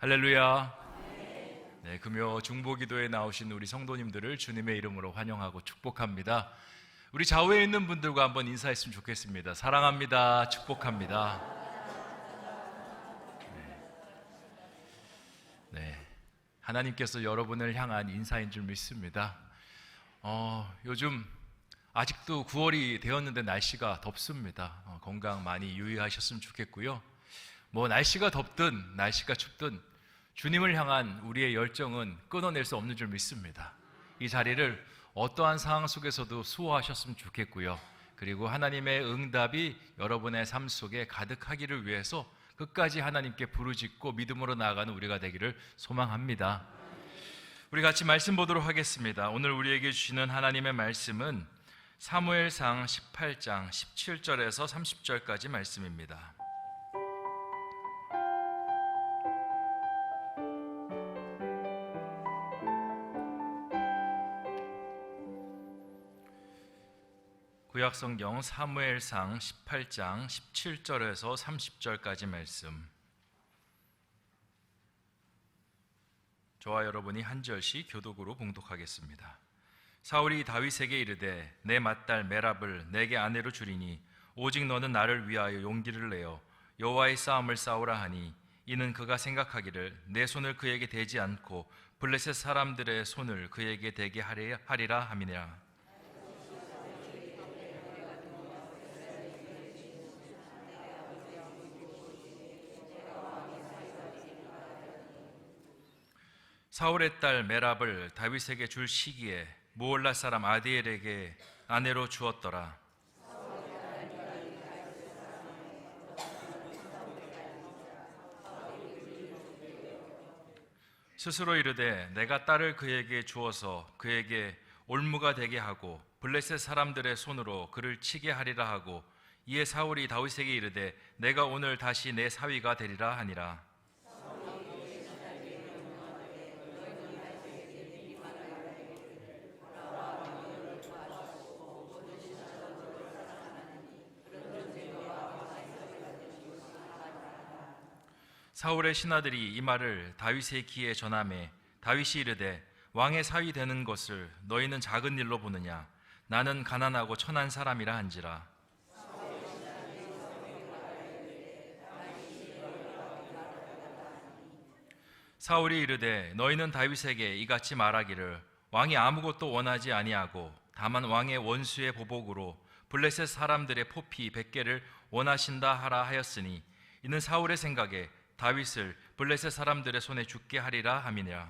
할렐루야. 네, 금요 중보기도에 나오신 우리 성도님들을 주님의 이름으로 환영하고 축복합니다. 우리 좌우에 있는 분들과 한번 인사했으면 좋겠습니다. 사랑합니다. 축복합니다. 네, 하나님께서 여러분을 향한 인사인 줄 믿습니다. 요즘 아직도 9월이 되었는데 날씨가 덥습니다. 건강 많이 유의하셨으면 좋겠고요. 날씨가 덥든 날씨가 춥든 주님을 향한 우리의 열정은 끊어낼 수 없는 줄 믿습니다. 이 자리를 어떠한 상황 속에서도 수호하셨으면 좋겠고요. 그리고 하나님의 응답이 여러분의 삶 속에 가득하기를 위해서 끝까지 하나님께 부르짖고 믿음으로 나아가는 우리가 되기를 소망합니다. 우리 같이 말씀 보도록 하겠습니다. 오늘 우리에게 주시는 하나님의 말씀은 사무엘상 18장 17절에서 30절까지 말씀입니다. 구약성경 사무엘상 18장 17절에서 30절까지 말씀, 저와 여러분이 한 절씩 교독으로 봉독하겠습니다. 사울이 다윗에게 이르되 내 맏딸 메랍을 내게 아내로 주리니 오직 너는 나를 위하여 용기를 내어 여호와의 싸움을 싸우라 하니, 이는 그가 생각하기를 내 손을 그에게 대지 않고 블레셋 사람들의 손을 그에게 대게 하리라 함이니라. 사울의 딸 메랍을 다윗에게 줄 시기에 무올라 사람 아디엘에게 아내로 주었더라. 스스로 이르되 내가 딸을 그에게 주어서 그에게 올무가 되게 하고 블레셋 사람들의 손으로 그를 치게 하리라 하고, 이에 사울이 다윗에게 이르되 내가 오늘 다시 내 사위가 되리라 하니라. 사울의 신하들이 이 말을 다윗의 귀에 전하매 다윗이 이르되 왕의 사위 되는 것을 너희는 작은 일로 보느냐? 나는 가난하고 천한 사람이라 한지라. 사울이 이르되 너희는 다윗에게 이같이 말하기를 왕이 아무것도 원하지 아니하고 다만 왕의 원수의 보복으로 블레셋 사람들의 포피 100개를 원하신다 하라 하였으니, 이는 사울의 생각에 다윗을 블레셋 사람들의 손에 죽게 하리라 함이니라.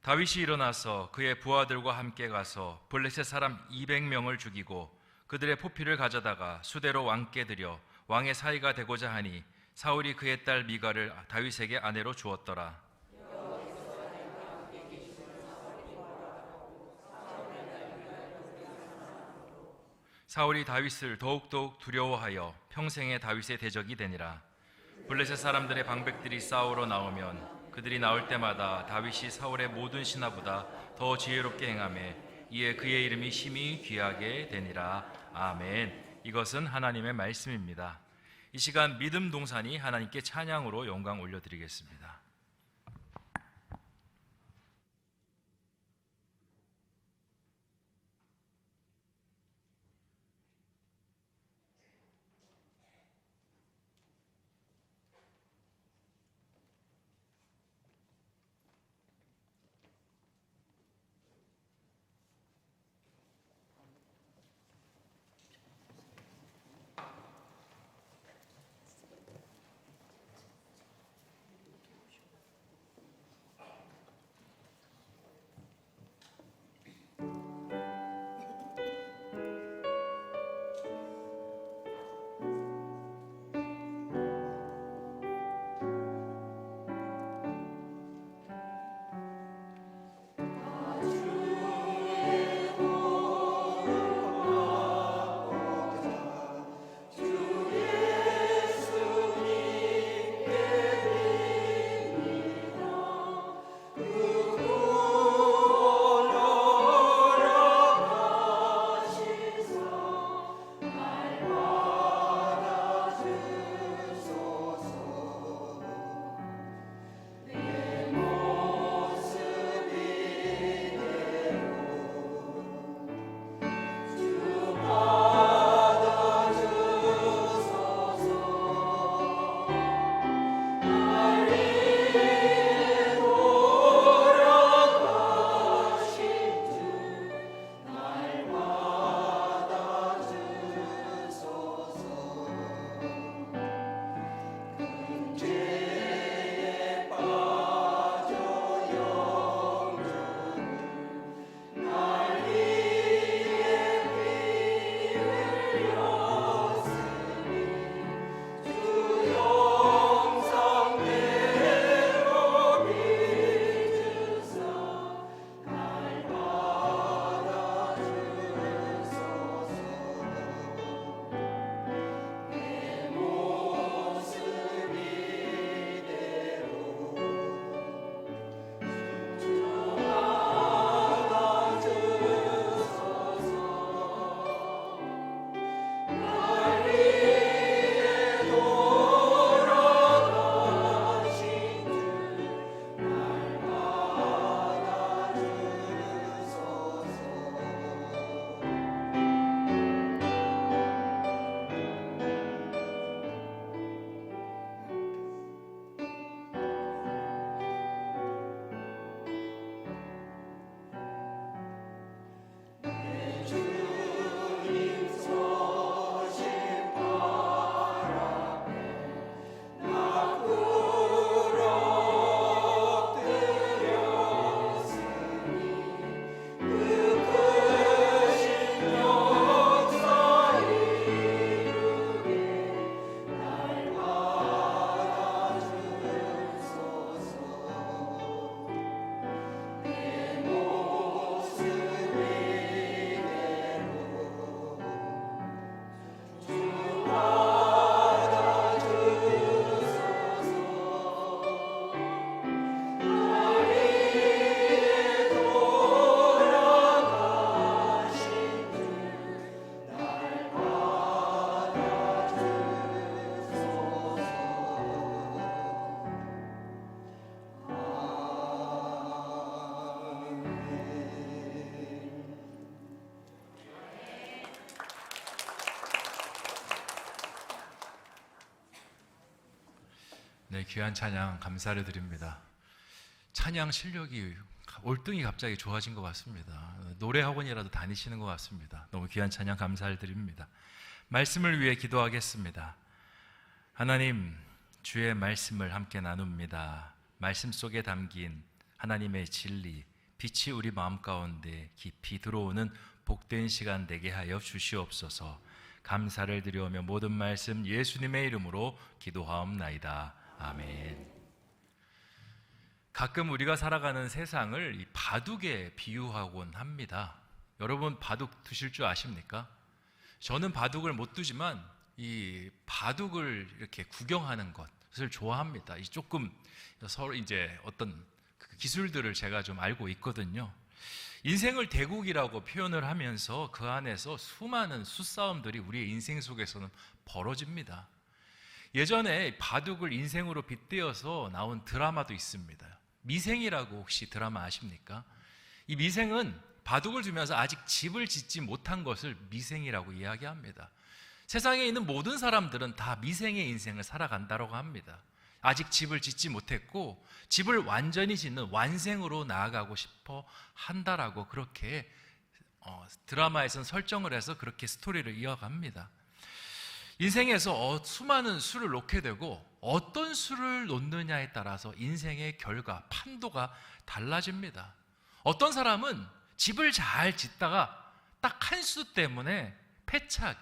다윗이 일어나서 그의 부하들과 함께 가서 블레셋 사람 200명을 죽이고 그들의 포피를 가져다가 수대로 왕께 드려 왕의 사위가 되고자 하니, 사울이 그의 딸 미갈을 다윗에게 아내로 주었더라. 사울이 다윗을 더욱더욱 두려워하여 평생에 다윗의 대적이 되니라. 블레셋 사람들의 방백들이 싸우러 나오면 그들이 나올 때마다 다윗이 사울의 모든 신하보다 더 지혜롭게 행하며 이에 그의 이름이 심히 귀하게 되니라. 아멘. 이것은 하나님의 말씀입니다. 이 시간 믿음 동산이 하나님께 찬양으로 영광 올려드리겠습니다. 네, 귀한 찬양 감사를 드립니다. 찬양 실력이 올등이 갑자기 좋아진 것 같습니다. 노래 학원이라도 다니시는 것 같습니다. 너무 귀한 찬양 감사를 드립니다. 말씀을 위해 기도하겠습니다. 하나님, 주의 말씀을 함께 나눕니다. 말씀 속에 담긴 하나님의 진리, 빛이 우리 마음 가운데 깊이 들어오는 복된 시간 되게 하여 주시옵소서. 감사를 드리오며 모든 말씀 예수님의 이름으로 기도하옵나이다. 아멘. 가끔 우리가 살아가는 세상을 이 바둑에 비유하곤 합니다. 여러분 바둑 두실 줄 아십니까? 저는 바둑을 못 두지만 이 바둑을 이렇게 구경하는 것을 좋아합니다. 이 조금 서로 이제 어떤 기술들을 제가 좀 알고 있거든요. 인생을 대국이라고 표현을 하면서 그 안에서 수많은 수싸움들이 우리의 인생 속에서는 벌어집니다. 예전에 바둑을 인생으로 빗대어서 나온 드라마도 있습니다. 미생이라고 혹시 드라마 아십니까? 이 미생은 바둑을 두면서 아직 집을 짓지 못한 것을 미생이라고 이야기합니다. 세상에 있는 모든 사람들은 다 미생의 인생을 살아간다고 합니다. 아직 집을 짓지 못했고 집을 완전히 짓는 완생으로 나아가고 싶어 한다라고 그렇게 드라마에서는 설정을 해서 그렇게 스토리를 이어갑니다. 인생에서 수많은 수를 놓게 되고 어떤 수를 놓느냐에 따라서 인생의 결과, 판도가 달라집니다. 어떤 사람은 집을 잘 짓다가 딱 한 수 때문에 패착,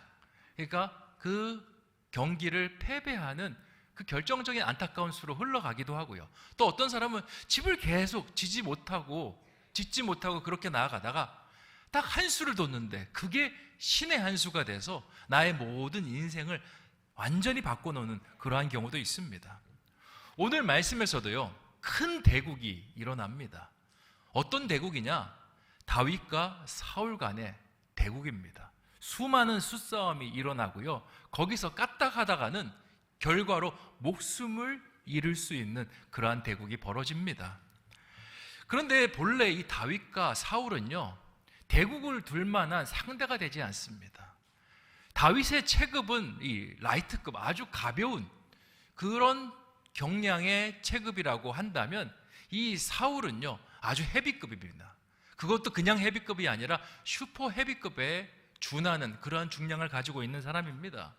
그러니까 그 경기를 패배하는 그 결정적인 안타까운 수로 흘러가기도 하고요. 또 어떤 사람은 집을 계속 짓지 못하고 그렇게 나아가다가 딱 한 수를 뒀는데 그게 신의 한 수가 돼서 나의 모든 인생을 완전히 바꿔놓는 그러한 경우도 있습니다. 오늘 말씀에서도요, 큰 대국이 일어납니다. 어떤 대국이냐? 다윗과 사울 간의 대국입니다. 수많은 수싸움이 일어나고요, 거기서 까딱하다가는 결과로 목숨을 잃을 수 있는 그러한 대국이 벌어집니다. 그런데 본래 이 다윗과 사울은요, 대국을 둘 만한 상대가 되지 않습니다. 다윗의 체급은 이 라이트급, 아주 가벼운 그런 경량의 체급이라고 한다면 이 사울은요, 아주 헤비급입니다. 그것도 그냥 헤비급이 아니라 슈퍼 헤비급에 준하는 그러한 중량을 가지고 있는 사람입니다.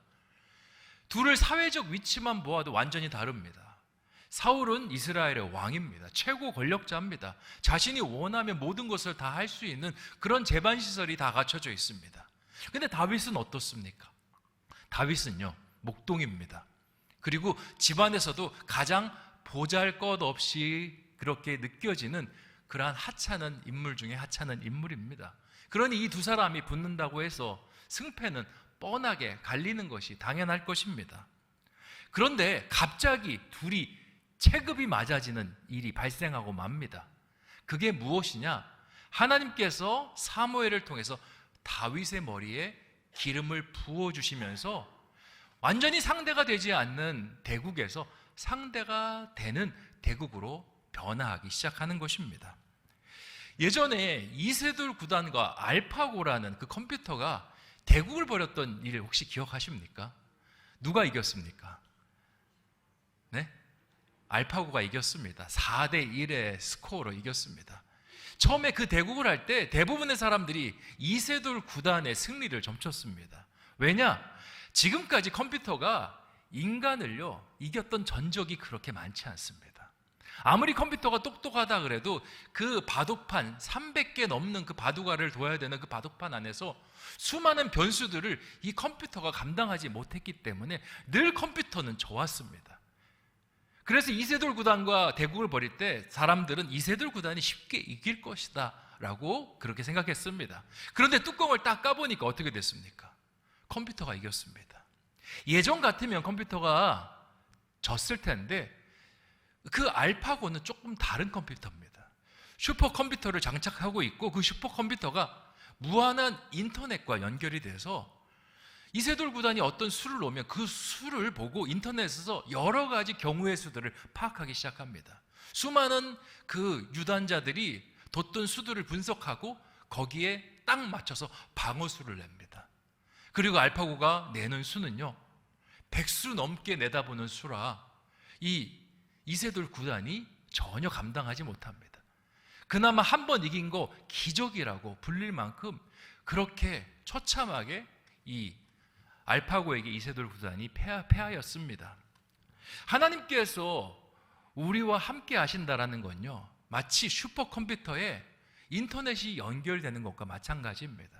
둘을 사회적 위치만 보아도 완전히 다릅니다. 사울은 이스라엘의 왕입니다. 최고 권력자입니다. 자신이 원하면 모든 것을 다 할 수 있는 그런 재반시설이 다 갖춰져 있습니다. 근데 다윗은 어떻습니까? 다윗은요, 목동입니다. 그리고 집안에서도 가장 보잘것없이 그렇게 느껴지는 그러한 하찮은 인물 중에 하찮은 인물입니다. 그러니 이 두 사람이 붙는다고 해서 승패는 뻔하게 갈리는 것이 당연할 것입니다. 그런데 갑자기 둘이 체급이 맞아지는 일이 발생하고 맙니다. 그게 무엇이냐? 하나님께서 사무엘을 통해서 다윗의 머리에 기름을 부어주시면서 완전히 상대가 되지 않는 대국에서 상대가 되는 대국으로 변화하기 시작하는 것입니다. 예전에 이세돌 구단과 알파고라는 그 컴퓨터가 대국을 벌였던 일을 혹시 기억하십니까? 누가 이겼습니까? 네? 알파고가 이겼습니다. 4대1의 스코어로 이겼습니다. 처음에 그 대국을 할 때 대부분의 사람들이 이세돌 구단의 승리를 점쳤습니다. 왜냐? 지금까지 컴퓨터가 인간을요, 이겼던 전적이 그렇게 많지 않습니다. 아무리 컴퓨터가 똑똑하다 그래도 그 바둑판 300개 넘는 그 바둑알을 둬야 되는 그 바둑판 안에서 수많은 변수들을 이 컴퓨터가 감당하지 못했기 때문에 늘 컴퓨터는 좋았습니다. 그래서 이세돌 구단과 대국을 벌일 때 사람들은 이세돌 구단이 쉽게 이길 것이다 라고 그렇게 생각했습니다. 그런데 뚜껑을 딱 까보니까 어떻게 됐습니까? 컴퓨터가 이겼습니다. 예전 같으면 컴퓨터가 졌을 텐데 그 알파고는 조금 다른 컴퓨터입니다. 슈퍼컴퓨터를 장착하고 있고 그 슈퍼컴퓨터가 무한한 인터넷과 연결이 돼서 이세돌 구단이 어떤 수를 놓으면 그 수를 보고 인터넷에서 여러 가지 경우의 수들을 파악하기 시작합니다. 수많은 그 유단자들이 뒀던 수들을 분석하고 거기에 딱 맞춰서 방어수를 냅니다. 그리고 알파고가 내는 수는요, 100수 넘게 내다보는 수라 이 이세돌 구단이 전혀 감당하지 못합니다. 그나마 한 번 이긴 거 기적이라고 불릴 만큼 그렇게 처참하게 이 알파고에게 이세돌 구단이 패하였습니다. 하나님께서 우리와 함께 하신다라는 건요, 마치 슈퍼컴퓨터에 인터넷이 연결되는 것과 마찬가지입니다.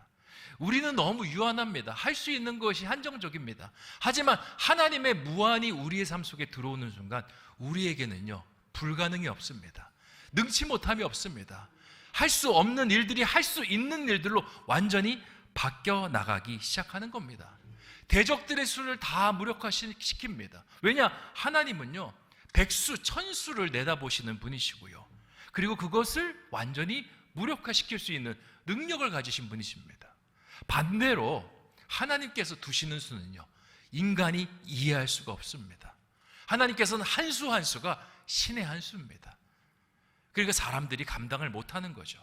우리는 너무 유한합니다. 할 수 있는 것이 한정적입니다. 하지만 하나님의 무한이 우리의 삶 속에 들어오는 순간 우리에게는요, 불가능이 없습니다. 능치 못함이 없습니다. 할 수 없는 일들이 할 수 있는 일들로 완전히 바뀌어 나가기 시작하는 겁니다. 대적들의 수를 다 무력화시킵니다. 왜냐? 하나님은요, 백수, 천수를 내다보시는 분이시고요, 그리고 그것을 완전히 무력화시킬 수 있는 능력을 가지신 분이십니다. 반대로 하나님께서 두시는 수는요, 인간이 이해할 수가 없습니다. 하나님께서는 한 수 한 수가 신의 한 수입니다. 그러니까 사람들이 감당을 못하는 거죠.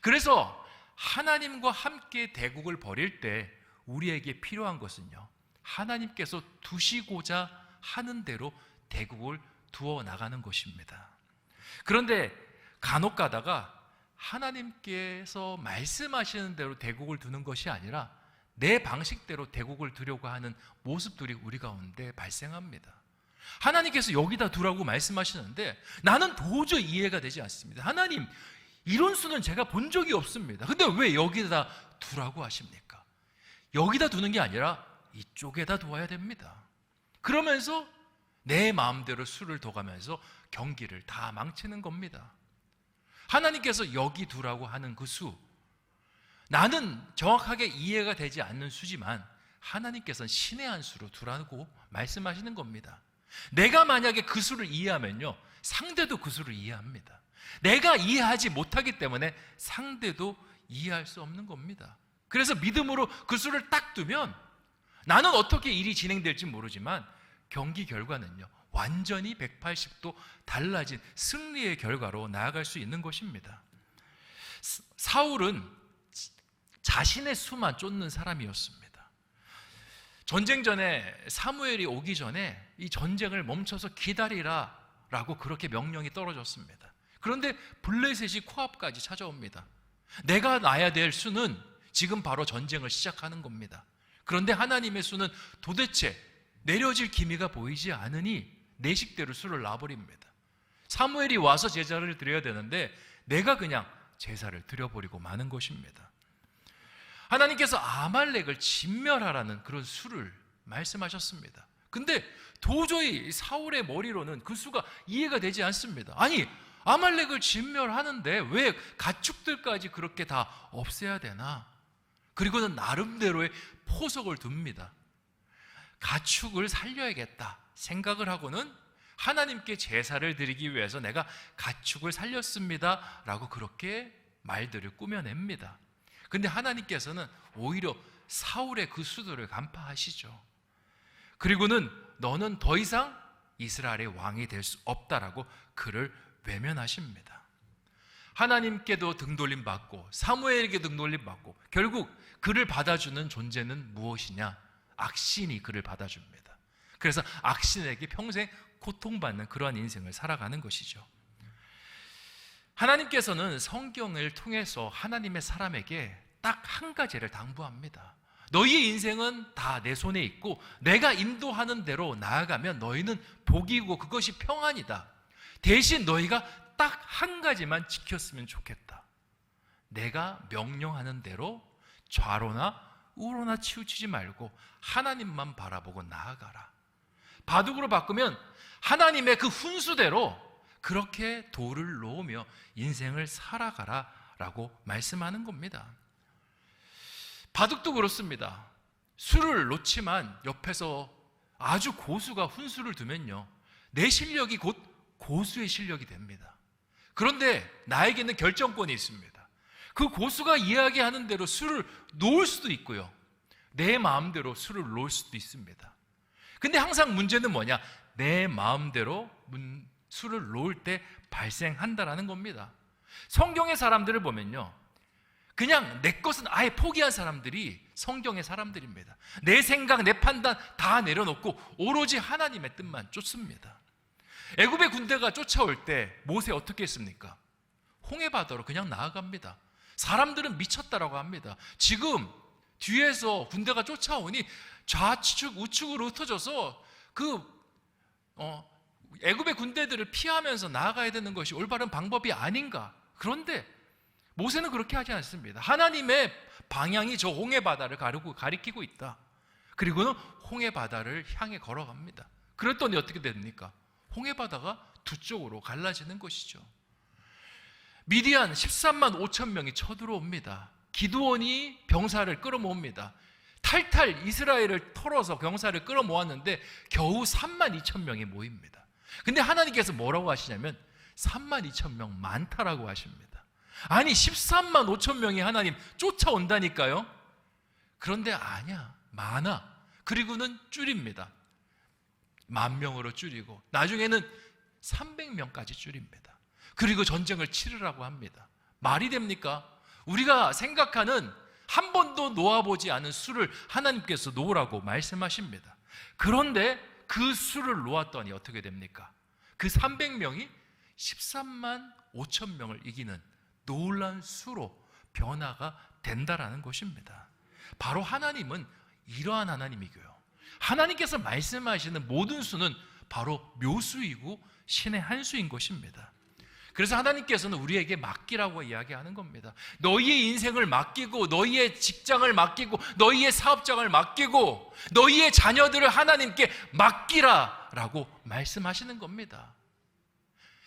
그래서 하나님과 함께 대국을 벌일 때 우리에게 필요한 것은요, 하나님께서 두시고자 하는 대로 대국을 두어 나가는 것입니다. 그런데 간혹 가다가 하나님께서 말씀하시는 대로 대국을 두는 것이 아니라 내 방식대로 대국을 두려고 하는 모습들이 우리 가운데 발생합니다. 하나님께서 여기다 두라고 말씀하시는데 나는 도저히 이해가 되지 않습니다. 하나님, 이런 수는 제가 본 적이 없습니다. 근데 왜 여기다 두라고 하십니까? 여기다 두는 게 아니라 이쪽에다 두어야 됩니다. 그러면서 내 마음대로 수를 둬가면서 경기를 다 망치는 겁니다. 하나님께서 여기 두라고 하는 그 수, 나는 정확하게 이해가 되지 않는 수지만 하나님께서는 신의 한 수로 두라고 말씀하시는 겁니다. 내가 만약에 그 수를 이해하면요, 상대도 그 수를 이해합니다. 내가 이해하지 못하기 때문에 상대도 이해할 수 없는 겁니다. 그래서 믿음으로 그 수를 딱 두면 나는 어떻게 일이 진행될지 모르지만 경기 결과는요, 완전히 180도 달라진 승리의 결과로 나아갈 수 있는 것입니다. 사울은 자신의 수만 쫓는 사람이었습니다. 전쟁 전에 사무엘이 오기 전에 이 전쟁을 멈춰서 기다리라 라고 그렇게 명령이 떨어졌습니다. 그런데 블레셋이 코앞까지 찾아옵니다. 내가 놔야 될 수는 지금 바로 전쟁을 시작하는 겁니다. 그런데 하나님의 수는 도대체 내려질 기미가 보이지 않으니 내 식대로 수를 놔버립니다. 사무엘이 와서 제사를 드려야 되는데 내가 그냥 제사를 드려버리고 마는 것입니다. 하나님께서 아말렉을 진멸하라는 그런 수를 말씀하셨습니다. 근데 도저히 사울의 머리로는 그 수가 이해가 되지 않습니다. 아니, 아말렉을 진멸하는데 왜 가축들까지 그렇게 다 없애야 되나? 그리고는 나름대로의 포석을 둡니다. 가축을 살려야겠다 생각을 하고는 하나님께 제사를 드리기 위해서 내가 가축을 살렸습니다 라고 그렇게 말들을 꾸며냅니다. 근데 하나님께서는 오히려 사울의 그 수들을 간파하시죠. 그리고는 너는 더 이상 이스라엘의 왕이 될 수 없다라고 그를 외면하십니다. 하나님께도 등돌림 받고 사무엘에게도 등돌림 받고 결국 그를 받아주는 존재는 무엇이냐? 악신이 그를 받아줍니다. 그래서 악신에게 평생 고통받는 그러한 인생을 살아가는 것이죠. 하나님께서는 성경을 통해서 하나님의 사람에게 딱 한 가지를 당부합니다. 너희의 인생은 다 내 손에 있고 내가 인도하는 대로 나아가면 너희는 복이고 그것이 평안이다. 대신 너희가 딱 한 가지만 지켰으면 좋겠다. 내가 명령하는 대로 좌로나 우로나 치우치지 말고 하나님만 바라보고 나아가라. 바둑으로 바꾸면 하나님의 그 훈수대로 그렇게 돌을 놓으며 인생을 살아가라 라고 말씀하는 겁니다. 바둑도 그렇습니다. 수를 놓지만 옆에서 아주 고수가 훈수를 두면요, 내 실력이 곧 고수의 실력이 됩니다. 그런데 나에게는 결정권이 있습니다. 그 고수가 이야기하는 대로 수를 놓을 수도 있고요, 내 마음대로 수를 놓을 수도 있습니다. 근데 항상 문제는 뭐냐? 내 마음대로 수를 놓을 때 발생한다라는 겁니다. 성경의 사람들을 보면요, 그냥 내 것은 아예 포기한 사람들이 성경의 사람들입니다. 내 생각, 내 판단 다 내려놓고 오로지 하나님의 뜻만 쫓습니다. 애굽의 군대가 쫓아올 때 모세 어떻게 했습니까? 홍해바다로 그냥 나아갑니다. 사람들은 미쳤다라고 합니다. 지금 뒤에서 군대가 쫓아오니 좌측 우측으로 흩어져서 애굽의 군대들을 피하면서 나아가야 되는 것이 올바른 방법이 아닌가. 그런데 모세는 그렇게 하지 않습니다. 하나님의 방향이 저 홍해바다를 가리키고 있다. 그리고는 홍해바다를 향해 걸어갑니다. 그랬더니 어떻게 됩니까? 홍해바다가 두 쪽으로 갈라지는 것이죠. 미디안 13만 5천 명이 쳐들어옵니다. 기드온이 병사를 끌어모읍니다. 탈탈 이스라엘을 털어서 병사를 끌어모았는데 겨우 3만 2천 명이 모입니다. 근데 하나님께서 뭐라고 하시냐면 3만 2천 명 많다라고 하십니다. 아니 13만 5천 명이 하나님 쫓아온다니까요. 그런데 아니야, 많아. 그리고는 줄입니다. 10,000명으로 줄이고 나중에는 300명까지 줄입니다. 그리고 전쟁을 치르라고 합니다. 말이 됩니까? 우리가 생각하는 한 번도 놓아보지 않은 수를 하나님께서 놓으라고 말씀하십니다. 그런데 그 수를 놓았더니 어떻게 됩니까? 그 300명이 13만 5천 명을 이기는 놀라운 수로 변화가 된다라는 것입니다. 바로 하나님은 이러한 하나님이고요. 하나님께서 말씀하시는 모든 수는 바로 묘수이고 신의 한 수인 것입니다. 그래서 하나님께서는 우리에게 맡기라고 이야기하는 겁니다. 너희의 인생을 맡기고 너희의 직장을 맡기고 너희의 사업장을 맡기고 너희의 자녀들을 하나님께 맡기라라고 말씀하시는 겁니다.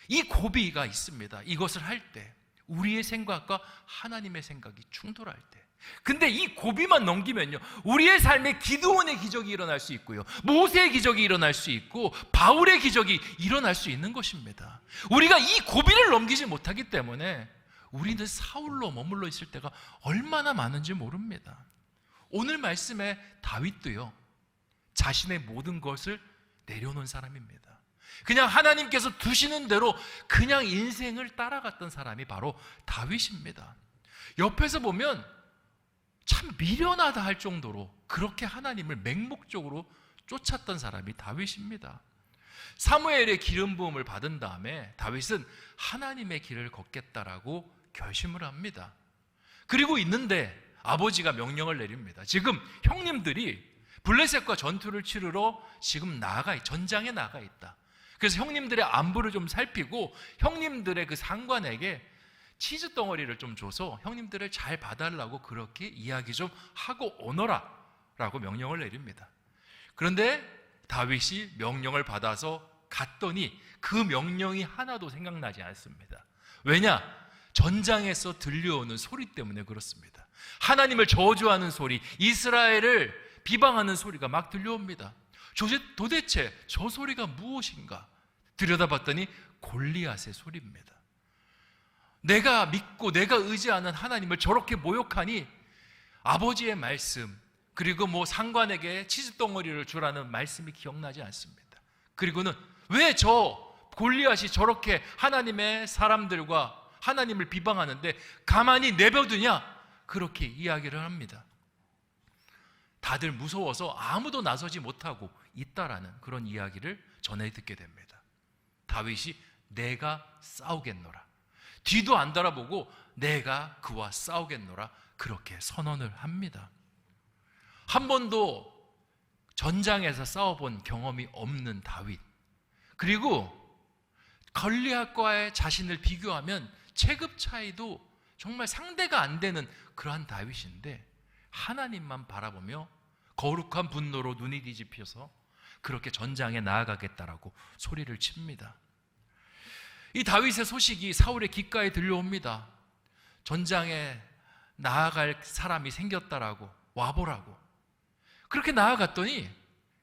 이 고비가 있습니다. 이것을 할 때 우리의 생각과 하나님의 생각이 충돌할 때. 근데 이 고비만 넘기면요, 우리의 삶에 기드온의 기적이 일어날 수 있고요, 모세의 기적이 일어날 수 있고 바울의 기적이 일어날 수 있는 것입니다. 우리가 이 고비를 넘기지 못하기 때문에 우리는 사울로 머물러 있을 때가 얼마나 많은지 모릅니다. 오늘 말씀에 다윗도요, 자신의 모든 것을 내려놓은 사람입니다. 그냥 하나님께서 두시는 대로 그냥 인생을 따라갔던 사람이 바로 다윗입니다. 옆에서 보면 참 미련하다 할 정도로 그렇게 하나님을 맹목적으로 쫓았던 사람이 다윗입니다. 사무엘의 기름 부음을 받은 다음에 다윗은 하나님의 길을 걷겠다라고 결심을 합니다. 그리고 있는데 아버지가 명령을 내립니다. 지금 형님들이 블레셋과 전투를 치르러 지금 전장에 나가 있다. 그래서 형님들의 안부를 좀 살피고 형님들의 그 상관에게 치즈 덩어리를 좀 줘서 형님들을 잘 봐달라고 그렇게 이야기 좀 하고 오너라 라고 명령을 내립니다. 그런데 다윗이 명령을 받아서 갔더니 그 명령이 하나도 생각나지 않습니다. 왜냐? 전장에서 들려오는 소리 때문에 그렇습니다. 하나님을 저주하는 소리, 이스라엘을 비방하는 소리가 막 들려옵니다. 도대체 저 소리가 무엇인가? 들여다봤더니 골리앗의 소리입니다. 내가 믿고 내가 의지하는 하나님을 저렇게 모욕하니 아버지의 말씀, 그리고 상관에게 치즈덩어리를 주라는 말씀이 기억나지 않습니다. 그리고는 왜 저 골리앗이 저렇게 하나님의 사람들과 하나님을 비방하는데 가만히 내버두냐? 그렇게 이야기를 합니다. 다들 무서워서 아무도 나서지 못하고 있다라는 그런 이야기를 전해 듣게 됩니다. 다윗이 내가 싸우겠노라, 뒤도 안 돌아보고 내가 그와 싸우겠노라, 그렇게 선언을 합니다. 한 번도 전장에서 싸워본 경험이 없는 다윗, 그리고 골리앗과의 자신을 비교하면 체급 차이도 정말 상대가 안 되는 그러한 다윗인데 하나님만 바라보며 거룩한 분노로 눈이 뒤집혀서 그렇게 전장에 나아가겠다라고 소리를 칩니다. 이 다윗의 소식이 사울의 귓가에 들려옵니다. 전장에 나아갈 사람이 생겼다라고, 와보라고. 그렇게 나아갔더니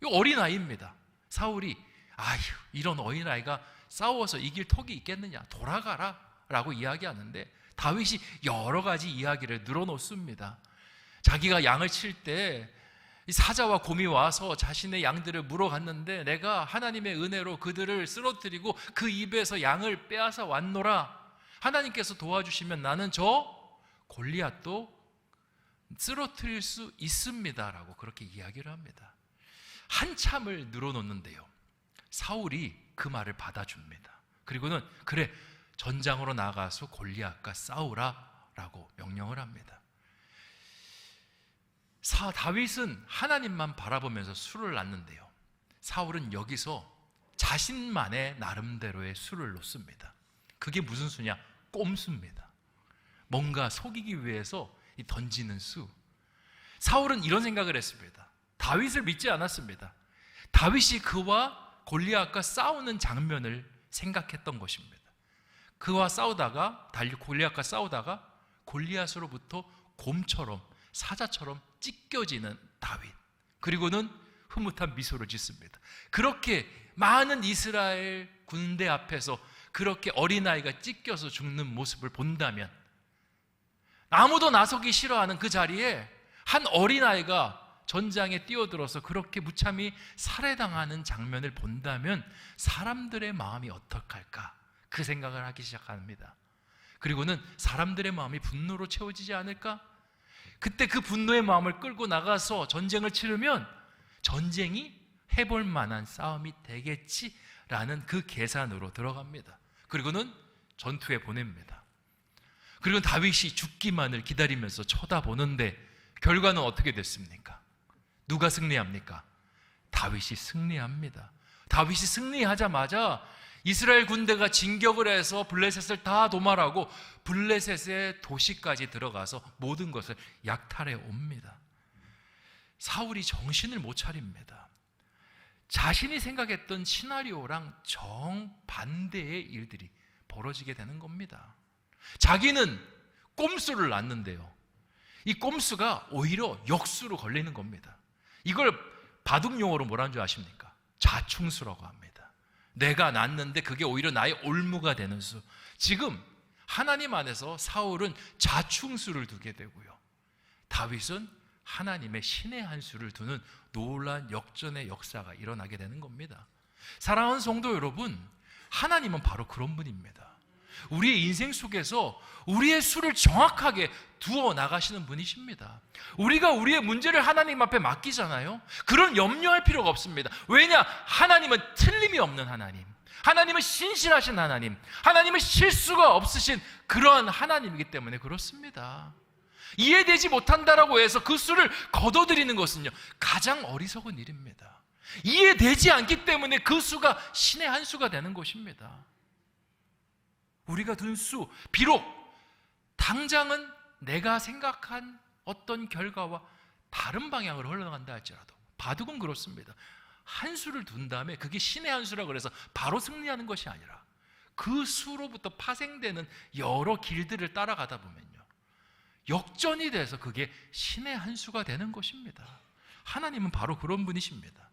어린아이입니다. 사울이 아휴, 이런 어린아이가 싸워서 이길 턱이 있겠느냐, 돌아가라 라고 이야기하는데 다윗이 여러 가지 이야기를 늘어놓습니다. 자기가 양을 칠 때 사자와 곰이 와서 자신의 양들을 물어갔는데 내가 하나님의 은혜로 그들을 쓰러뜨리고 그 입에서 양을 빼앗아 왔노라. 하나님께서 도와주시면 나는 저 골리앗도 쓰러뜨릴 수 있습니다 라고 그렇게 이야기를 합니다. 한참을 늘어놓는데요, 사울이 그 말을 받아줍니다. 그리고는 그래, 전장으로 나가서 골리앗과 싸우라 라고 명령을 합니다. 다윗은 하나님만 바라보면서 수를 놨는데요, 사울은 여기서 자신만의 나름대로의 수를 놓습니다. 그게 무슨 수냐? 꼼수입니다. 뭔가 속이기 위해서 던지는 수. 사울은 이런 생각을 했습니다. 다윗을 믿지 않았습니다. 다윗이 그와 골리앗과 싸우는 장면을 생각했던 것입니다. 골리앗과 싸우다가 골리앗으로부터 곰처럼, 사자처럼 찢겨지는 다윗. 그리고는 흐뭇한 미소를 짓습니다. 그렇게 많은 이스라엘 군대 앞에서 그렇게 어린아이가 찢겨서 죽는 모습을 본다면, 아무도 나서기 싫어하는 그 자리에 한 어린아이가 전장에 뛰어들어서 그렇게 무참히 살해당하는 장면을 본다면 사람들의 마음이 어떡할까? 그 생각을 하기 시작합니다. 그리고는 사람들의 마음이 분노로 채워지지 않을까? 그때 그 분노의 마음을 끌고 나가서 전쟁을 치르면 전쟁이 해볼 만한 싸움이 되겠지라는 그 계산으로 들어갑니다. 그리고는 전투에 보냅니다. 그리고 다윗이 죽기만을 기다리면서 쳐다보는데 결과는 어떻게 됐습니까? 누가 승리합니까? 다윗이 승리합니다. 다윗이 승리하자마자 이스라엘 군대가 진격을 해서 블레셋을 다 도말하고 블레셋의 도시까지 들어가서 모든 것을 약탈해 옵니다. 사울이 정신을 못 차립니다. 자신이 생각했던 시나리오랑 정반대의 일들이 벌어지게 되는 겁니다. 자기는 꼼수를 놨는데요, 이 꼼수가 오히려 역수로 걸리는 겁니다. 이걸 바둑 용어로 뭐라는 줄 아십니까? 자충수라고 합니다. 내가 놨는데 그게 오히려 나의 올무가 되는 수. 지금 하나님 안에서 사울은 자충수를 두게 되고요, 다윗은 하나님의 신의 한 수를 두는 놀라운 역전의 역사가 일어나게 되는 겁니다. 사랑하는 성도 여러분, 하나님은 바로 그런 분입니다. 우리의 인생 속에서 우리의 수를 정확하게 두어 나가시는 분이십니다. 우리가 우리의 문제를 하나님 앞에 맡기잖아요. 그런 염려할 필요가 없습니다. 왜냐? 하나님은 틀림이 없는 하나님, 하나님은 신실하신 하나님, 하나님은 실수가 없으신 그러한 하나님이기 때문에 그렇습니다. 이해되지 못한다라고 해서 그 수를 거둬들이는 것은요, 가장 어리석은 일입니다. 이해되지 않기 때문에 그 수가 신의 한 수가 되는 것입니다. 우리가 둔 수, 비록 당장은 내가 생각한 어떤 결과와 다른 방향으로 흘러간다 할지라도, 바둑은 그렇습니다. 한 수를 둔 다음에 그게 신의 한 수라고 해서 바로 승리하는 것이 아니라 그 수로부터 파생되는 여러 길들을 따라가다 보면요, 역전이 돼서 그게 신의 한 수가 되는 것입니다. 하나님은 바로 그런 분이십니다.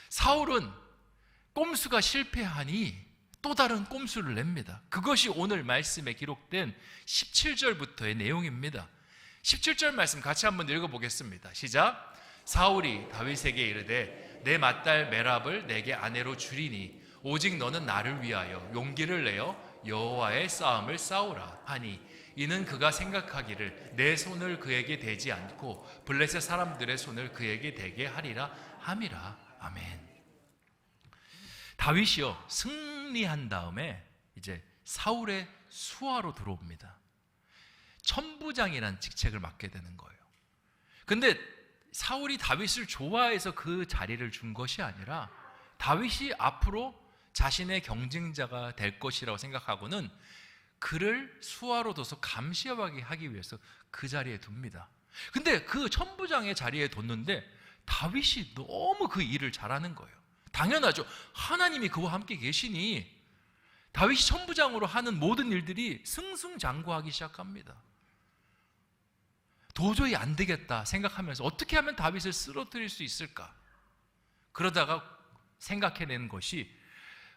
사울은 꼼수가 실패하니 또 다른 꼼수를 냅니다. 그것이 오늘 말씀에 기록된 17절부터의 내용입니다. 17절 말씀 같이 한번 읽어보겠습니다. 시작. 사울이 다윗에게 이르되 내 맏딸 메랍을 내게 아내로 주리니 오직 너는 나를 위하여 용기를 내어 여호와의 싸움을 싸우라 하니 이는 그가 생각하기를 내 손을 그에게 대지 않고 블레셋 사람들의 손을 그에게 대게 하리라 함이라. 아멘. 다윗이요, 승리한 다음에 이제 사울의 수하로 들어옵니다. 천부장이라는 직책을 맡게 되는 거예요. 근데 사울이 다윗을 좋아해서 그 자리를 준 것이 아니라 다윗이 앞으로 자신의 경쟁자가 될 것이라고 생각하고는 그를 수하로 둬서 감시하게 하기 위해서 그 자리에 둡니다. 근데 그 천부장의 자리에 뒀는데 다윗이 너무 그 일을 잘하는 거예요. 당연하죠. 하나님이 그와 함께 계시니 다윗이 천부장으로 하는 모든 일들이 승승장구하기 시작합니다. 도저히 안 되겠다 생각하면서 어떻게 하면 다윗을 쓰러뜨릴 수 있을까? 그러다가 생각해낸 것이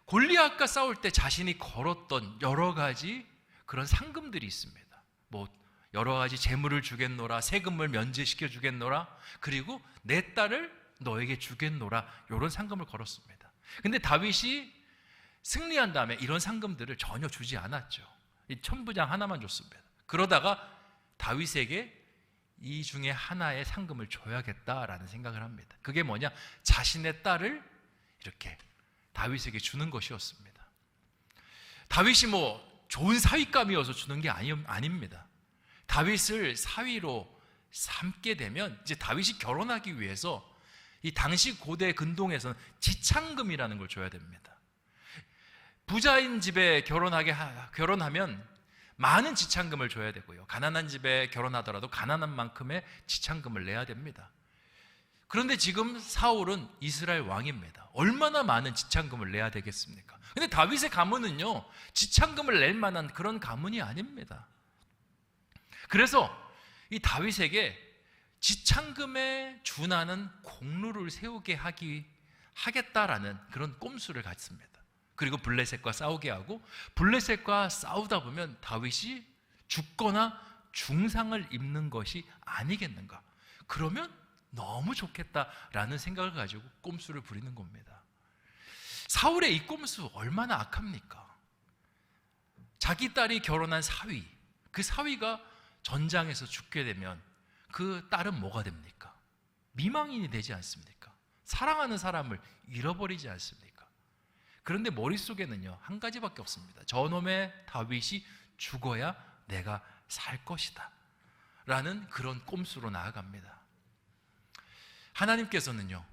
골리앗과 싸울 때 자신이 걸었던 여러 가지 그런 상금들이 있습니다. 뭐 여러 가지 재물을 주겠노라, 세금을 면제시켜 주겠노라, 그리고 내 딸을 너에게 주겠노라, 이런 상금을 걸었습니다. 근데 다윗이 승리한 다음에 이런 상금들을 전혀 주지 않았죠. 이 천부장 하나만 줬습니다. 그러다가 다윗에게 이 중에 하나의 상금을 줘야겠다라는 생각을 합니다. 그게 뭐냐? 자신의 딸을 이렇게 다윗에게 주는 것이었습니다. 다윗이 좋은 사위감이어서 주는 게 아닙니다. 다윗을 사위로 삼게 되면 이제 다윗이 결혼하기 위해서 이 당시 고대 근동에서는 지창금이라는 걸 줘야 됩니다. 부자인 집에 결혼하면 많은 지창금을 줘야 되고요. 가난한 집에 결혼하더라도 가난한 만큼의 지창금을 내야 됩니다. 그런데 지금 사울은 이스라엘 왕입니다. 얼마나 많은 지창금을 내야 되겠습니까? 근데 다윗의 가문은요, 지창금을 낼 만한 그런 가문이 아닙니다. 그래서 이 다윗에게 지창금에 준하는 공로를 세우게 하겠다라는 그런 꼼수를 갖습니다. 그리고 블레셋과 싸우게 하고, 블레셋과 싸우다 보면 다윗이 죽거나 중상을 입는 것이 아니겠는가? 그러면 너무 좋겠다라는 생각을 가지고 꼼수를 부리는 겁니다. 사울의 이 꼼수 얼마나 악합니까? 자기 딸이 결혼한 사위, 그 사위가 전장에서 죽게 되면 그 딸은 뭐가 됩니까? 미망인이 되지 않습니까? 사랑하는 사람을 잃어버리지 않습니까? 그런데 머릿속에는요, 한 가지밖에 없습니다. 저놈의 다윗이 죽어야 내가 살 것이다 라는 그런 꼼수로 나아갑니다. 하나님께서는요,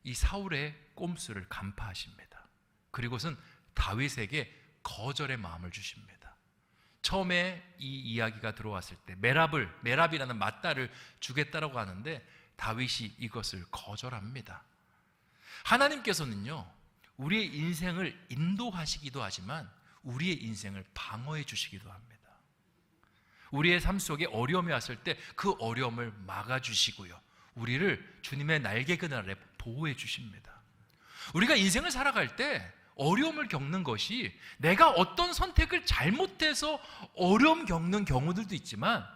이 사울의 꼼수를 간파하십니다. 그리고선 다윗에게 거절의 마음을 주십니다. 처음에 이 이야기가 들어왔을 때 메랍이라는 맏딸을 주겠다라고 하는데 다윗이 이것을 거절합니다. 하나님께서는요, 우리의 인생을 인도하시기도 하지만 우리의 인생을 방어해 주시기도 합니다. 우리의 삶 속에 어려움이 왔을 때 그 어려움을 막아주시고요, 우리를 주님의 날개 그늘 아래 보호해 주십니다. 우리가 인생을 살아갈 때 어려움을 겪는 것이 내가 어떤 선택을 잘못해서 어려움 겪는 경우들도 있지만,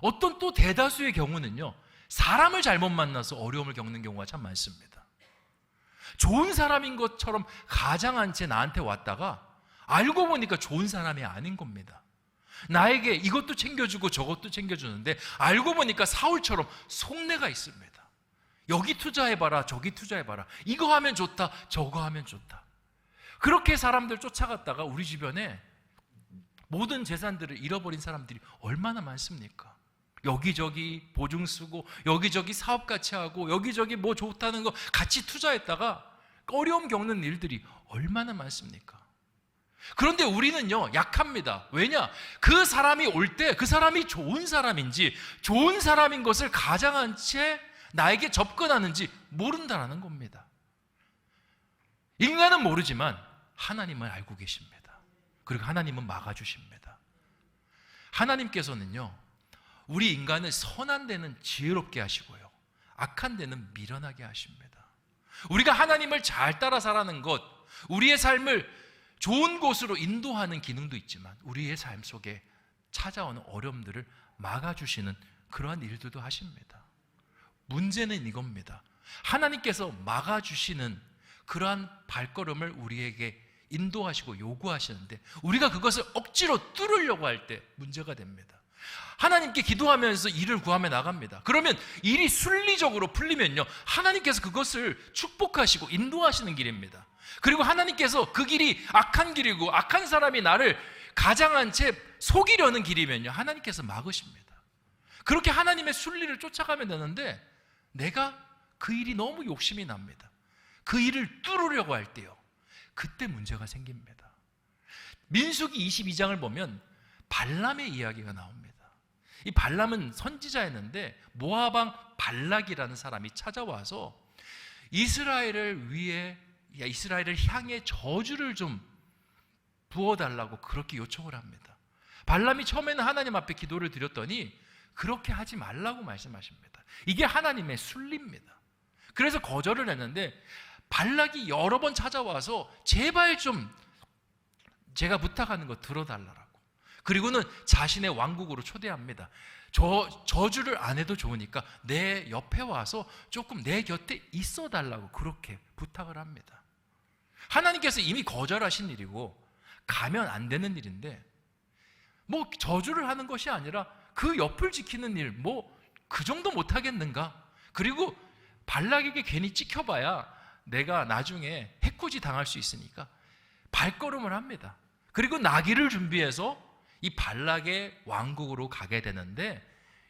어떤 또 대다수의 경우는요, 사람을 잘못 만나서 어려움을 겪는 경우가 참 많습니다. 좋은 사람인 것처럼 가장한 채 나한테 왔다가 알고 보니까 좋은 사람이 아닌 겁니다. 나에게 이것도 챙겨주고 저것도 챙겨주는데 알고 보니까 사울처럼 속내가 있습니다. 여기 투자해봐라, 저기 투자해봐라, 이거 하면 좋다, 저거 하면 좋다. 그렇게 사람들 쫓아갔다가 우리 주변에 모든 재산들을 잃어버린 사람들이 얼마나 많습니까? 여기저기 보증 쓰고 여기저기 사업 같이 하고 여기저기 뭐 좋다는 거 같이 투자했다가 어려움 겪는 일들이 얼마나 많습니까? 그런데 우리는요, 약합니다. 왜냐? 그 사람이 올 때 그 사람이 좋은 사람인지 좋은 사람인 것을 가장한 채 나에게 접근하는지 모른다라는 겁니다. 인간은 모르지만 하나님은 알고 계십니다. 그리고 하나님은 막아주십니다. 하나님께서는요, 우리 인간을 선한 데는 지혜롭게 하시고요, 악한 데는 미련하게 하십니다. 우리가 하나님을 잘 따라 살아가는 것, 우리의 삶을 좋은 곳으로 인도하는 기능도 있지만 우리의 삶 속에 찾아오는 어려움들을 막아주시는 그러한 일들도 하십니다. 문제는 이겁니다. 하나님께서 막아주시는 그러한 발걸음을 우리에게 인도하시고 요구하시는데 우리가 그것을 억지로 뚫으려고 할 때 문제가 됩니다. 하나님께 기도하면서 일을 구하며 나갑니다. 그러면 일이 순리적으로 풀리면요, 하나님께서 그것을 축복하시고 인도하시는 길입니다. 그리고 하나님께서 그 길이 악한 길이고 악한 사람이 나를 가장한 채 속이려는 길이면요, 하나님께서 막으십니다. 그렇게 하나님의 순리를 쫓아가면 되는데 내가 그 일이 너무 욕심이 납니다. 그 일을 뚫으려고 할 때요, 그때 문제가 생깁니다. 민수기 22장을 보면 발람의 이야기가 나옵니다. 이 발람은 선지자였는데 모압 왕 발락이라는 사람이 찾아와서 이스라엘을 향해 저주를 좀 부어달라고 그렇게 요청을 합니다. 발람이 처음에는 하나님 앞에 기도를 드렸더니 그렇게 하지 말라고 말씀하십니다. 이게 하나님의 순리입니다. 그래서 거절을 했는데 발락이 여러 번 찾아와서 제발 좀 제가 부탁하는 거 들어달라고. 그리고는 자신의 왕국으로 초대합니다. 저주를 안 해도 좋으니까 내 옆에 와서 조금 내 곁에 있어 달라고 그렇게 부탁을 합니다. 하나님께서 이미 거절하신 일이고 가면 안 되는 일인데 뭐 저주를 하는 것이 아니라 그 옆을 지키는 일, 뭐 그 정도 못 하겠는가? 그리고 발락에게 괜히 찍혀봐야 내가 나중에 해코지 당할 수 있으니까 발걸음을 합니다. 그리고 나귀를 준비해서 이 발락의 왕국으로 가게 되는데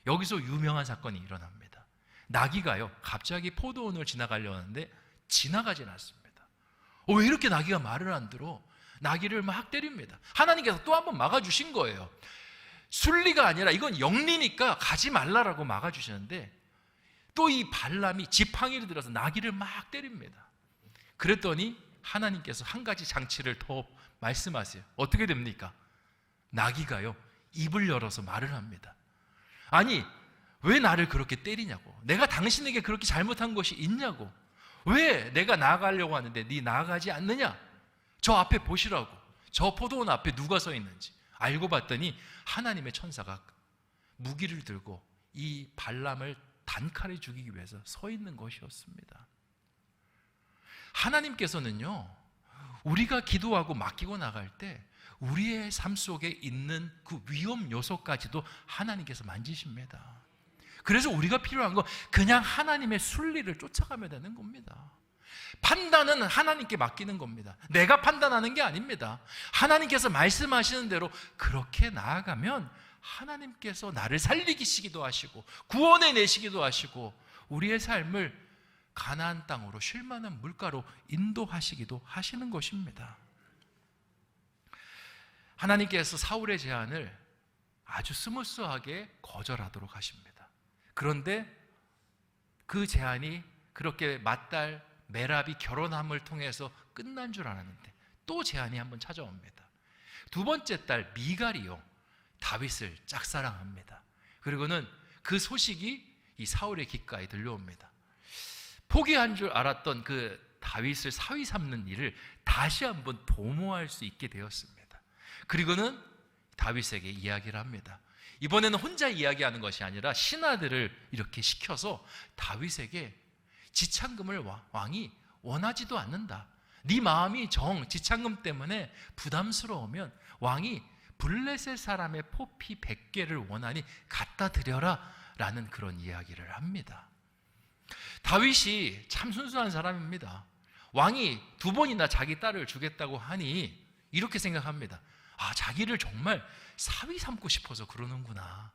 여기서 유명한 사건이 일어납니다. 나귀가요, 갑자기 포도원을 지나가려 하는데 지나가진 않습니다. 왜 이렇게 나귀가 말을 안 들어? 나귀를 막 때립니다. 하나님께서 또 한 번 막아주신 거예요. 순리가 아니라 이건 영리니까 가지 말라라고 막아주시는데 또 이 발람이 지팡이를 들어서 나귀를 막 때립니다. 그랬더니 하나님께서 한 가지 장치를 더 말씀하세요. 어떻게 됩니까? 나귀가요, 입을 열어서 말을 합니다. 아니, 왜 나를 그렇게 때리냐고. 내가 당신에게 그렇게 잘못한 것이 있냐고. 왜 내가 나아가려고 하는데 네 나아가지 않느냐. 저 앞에 보시라고. 저 포도원 앞에 누가 서 있는지. 알고 봤더니 하나님의 천사가 무기를 들고 이 발람을 단칼에 죽이기 위해서 서 있는 것이었습니다. 하나님께서는요, 우리가 기도하고 맡기고 나갈 때 우리의 삶 속에 있는 그 위험 요소까지도 하나님께서 만지십니다. 그래서 우리가 필요한 건 그냥 하나님의 순리를 쫓아가면 되는 겁니다. 판단은 하나님께 맡기는 겁니다. 내가 판단하는 게 아닙니다. 하나님께서 말씀하시는 대로 그렇게 나아가면 하나님께서 나를 살리시기도 하시고 구원해 내시기도 하시고 우리의 삶을 가나안 땅으로 쉴 만한 물가로 인도하시기도 하시는 것입니다. 하나님께서 사울의 제안을 아주 스무스하게 거절하도록 하십니다. 그런데 그 제안이 그렇게 맏딸 메랍이 결혼함을 통해서 끝난 줄 알았는데 또 제안이 한번 찾아옵니다. 두 번째 딸 미갈이요, 다윗을 짝사랑합니다. 그리고는 그 소식이 이 사울의 귓가에 들려옵니다. 포기한 줄 알았던 그 다윗을 사위 삼는 일을 다시 한번 도모할 수 있게 되었습니다. 그리고는 다윗에게 이야기를 합니다. 이번에는 혼자 이야기하는 것이 아니라 신하들을 이렇게 시켜서 다윗에게 지창금을 왕이 원하지도 않는다. 네 마음이 지창금 때문에 부담스러우면 왕이 블레셋 사람의 포피 100개를 원하니 갖다 드려라 라는 그런 이야기를 합니다. 다윗이 참 순수한 사람입니다. 왕이 두 번이나 자기 딸을 주겠다고 하니 이렇게 생각합니다. 자기를 정말 사위 삼고 싶어서 그러는구나.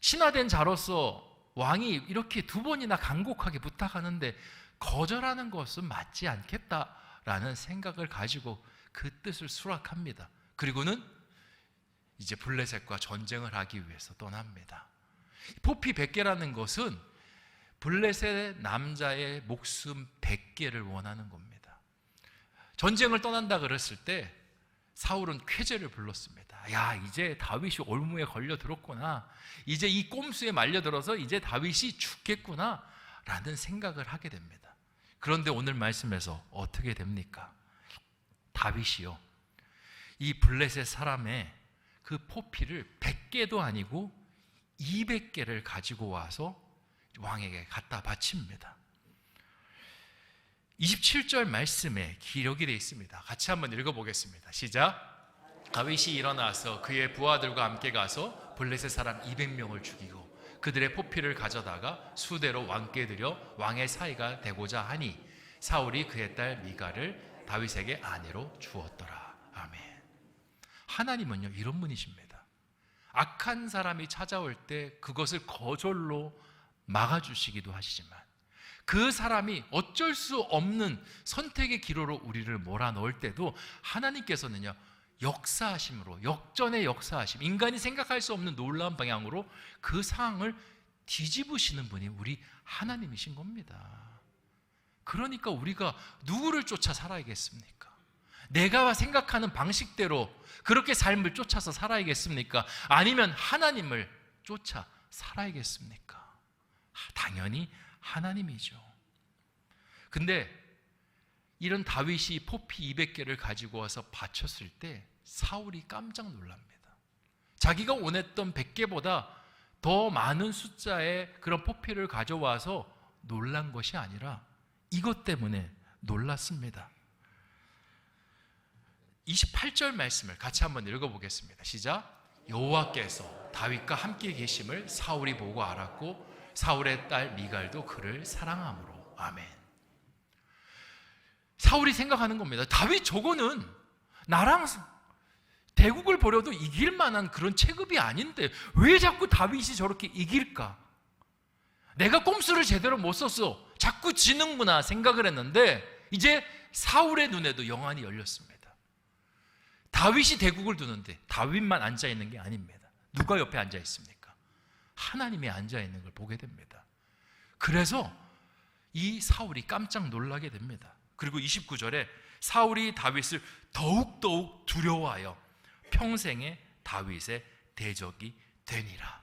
신하된 자로서 왕이 이렇게 두 번이나 간곡하게 부탁하는데 거절하는 것은 맞지 않겠다라는 생각을 가지고 그 뜻을 수락합니다. 그리고는 이제 블레셋과 전쟁을 하기 위해서 떠납니다. 포피 100개라는 것은 블레셋 남자의 목숨 100개를 원하는 겁니다. 전쟁을 떠난다 그랬을 때 사울은 쾌재를 불렀습니다. 야, 이제 다윗이 올무에 걸려들었구나. 이제 이 꼼수에 말려들어서 이제 다윗이 죽겠구나 라는 생각을 하게 됩니다. 그런데 오늘 말씀에서 어떻게 됩니까? 다윗이요, 이 블레셋 사람의 그 포피를 100개도 아니고 200개를 가지고 와서 왕에게 갖다 바칩니다. 27절 말씀에 기록이 되어 있습니다. 같이 한번 읽어보겠습니다. 시작. 다윗이 일어나서 그의 부하들과 함께 가서 블레셋 사람 200명을 죽이고 그들의 포피를 가져다가 수대로 왕께 드려 왕의 사이가 되고자 하니 사울이 그의 딸 미갈을 다윗에게 아내로 주었더라. 아멘. 하나님은요, 이런 분이십니다. 악한 사람이 찾아올 때 그것을 거절로 막아주시기도 하시지만 그 사람이 어쩔 수 없는 선택의 기로로 우리를 몰아넣을 때도 하나님께서는요, 역사하심으로, 역전의 역사하심, 인간이 생각할 수 없는 놀라운 방향으로 그 상황을 뒤집으시는 분이 우리 하나님이신 겁니다. 그러니까 우리가 누구를 쫓아 살아야겠습니까? 내가 생각하는 방식대로 그렇게 삶을 쫓아서 살아야겠습니까? 아니면 하나님을 쫓아 살아야겠습니까? 당연히 하나님이죠. 근데 이런 다윗이 포피 200개를 가지고 와서 바쳤을 때 사울이 깜짝 놀랍니다. 자기가 원했던 100개보다 더 많은 숫자의 그런 포피를 가져와서 놀란 것이 아니라 이것 때문에 놀랐습니다. 28절 말씀을 같이 한번 읽어보겠습니다. 시작. 여호와께서 다윗과 함께 계심을 사울이 보고 알았고 사울의 딸 미갈도 그를 사랑함으로. 아멘. 사울이 생각하는 겁니다. 다윗 저거는 나랑 대국을 벌여도 이길 만한 그런 체급이 아닌데 왜 자꾸 다윗이 저렇게 이길까? 내가 꼼수를 제대로 못 썼어. 자꾸 지는구나 생각을 했는데 이제 사울의 눈에도 영안이 열렸습니다. 다윗이 대국을 두는데 다윗만 앉아있는 게 아닙니다. 누가 옆에 앉아있습니까? 하나님이 앉아있는 걸 보게 됩니다. 그래서 이 사울이 깜짝 놀라게 됩니다. 그리고 29절에 사울이 다윗을 더욱 두려워하여 평생에 다윗의 대적이 되니라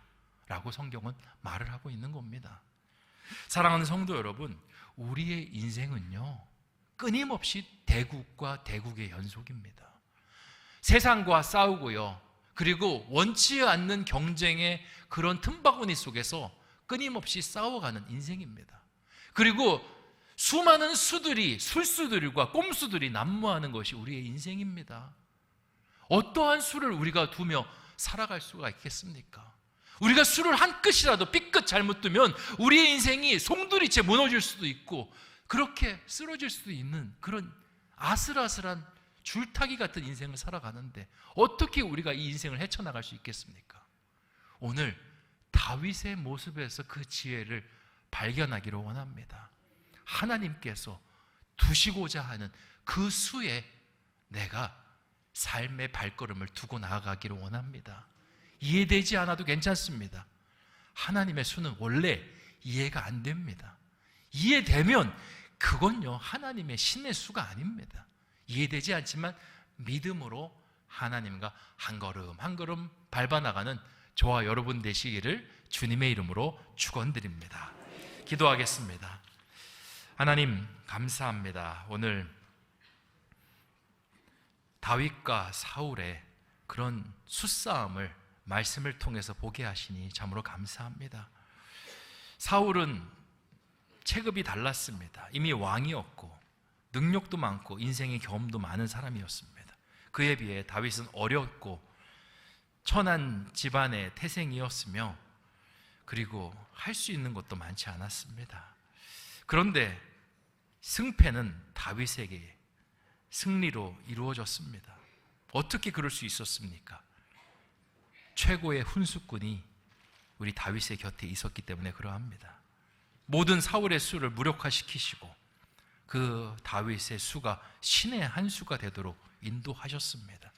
라고 성경은 말을 하고 있는 겁니다. 사랑하는 성도 여러분, 우리의 인생은요 끊임없이 대국과 대국의 연속입니다. 세상과 싸우고요, 그리고 원치 않는 경쟁의 그런 틈바구니 속에서 끊임없이 싸워가는 인생입니다. 그리고 수많은 술수들과 꼼수들이 난무하는 것이 우리의 인생입니다. 어떠한 수를 우리가 두며 살아갈 수가 있겠습니까? 우리가 수를 한 끗이라도 삐끗 잘못 두면 우리의 인생이 송두리째 무너질 수도 있고 그렇게 쓰러질 수도 있는 그런 아슬아슬한 줄타기 같은 인생을 살아가는데 어떻게 우리가 이 인생을 헤쳐나갈 수 있겠습니까? 오늘 다윗의 모습에서 그 지혜를 발견하기를 원합니다. 하나님께서 두시고자 하는 그 수에 내가 삶의 발걸음을 두고 나아가기를 원합니다. 이해되지 않아도 괜찮습니다. 하나님의 수는 원래 이해가 안 됩니다. 이해되면 그건요 하나님의 신의 수가 아닙니다. 이해되지 않지만 믿음으로 하나님과 한 걸음 한 걸음 밟아나가는 저와 여러분 되시기를 주님의 이름으로 축원드립니다. 기도하겠습니다. 하나님 감사합니다. 오늘 다윗과 사울의 그런 수싸움을 말씀을 통해서 보게 하시니 참으로 감사합니다. 사울은 체급이 달랐습니다. 이미 왕이었고 능력도 많고 인생의 경험도 많은 사람이었습니다. 그에 비해 다윗은 어렸고 천한 집안의 태생이었으며 그리고 할 수 있는 것도 많지 않았습니다. 그런데 승패는 다윗에게 승리로 이루어졌습니다. 어떻게 그럴 수 있었습니까? 최고의 훈수꾼이 우리 다윗의 곁에 있었기 때문에 그러합니다. 모든 사울의 수를 무력화시키시고 그 다윗의 수가 신의 한 수가 되도록 인도하셨습니다.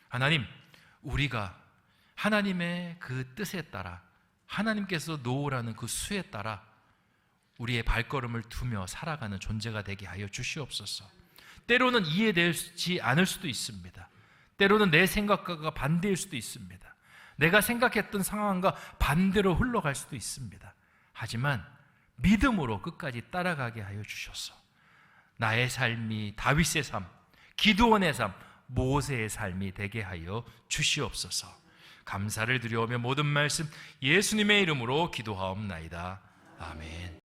하나님, 우리가 하나님의 그 뜻에 따라 하나님께서 놓으라는 그 수에 따라 우리의 발걸음을 두며 살아가는 존재가 되게 하여 주시옵소서. 때로는 이해되지 않을 수도 있습니다. 때로는 내 생각과 반대일 수도 있습니다. 내가 생각했던 상황과 반대로 흘러갈 수도 있습니다. 하지만 믿음으로 끝까지 따라가게 하여 주셔서 나의 삶이 다윗의 삶, 기드온의 삶, 모세의 삶이 되게 하여 주시옵소서. 감사를 드려오며 모든 말씀 예수님의 이름으로 기도하옵나이다. 아멘.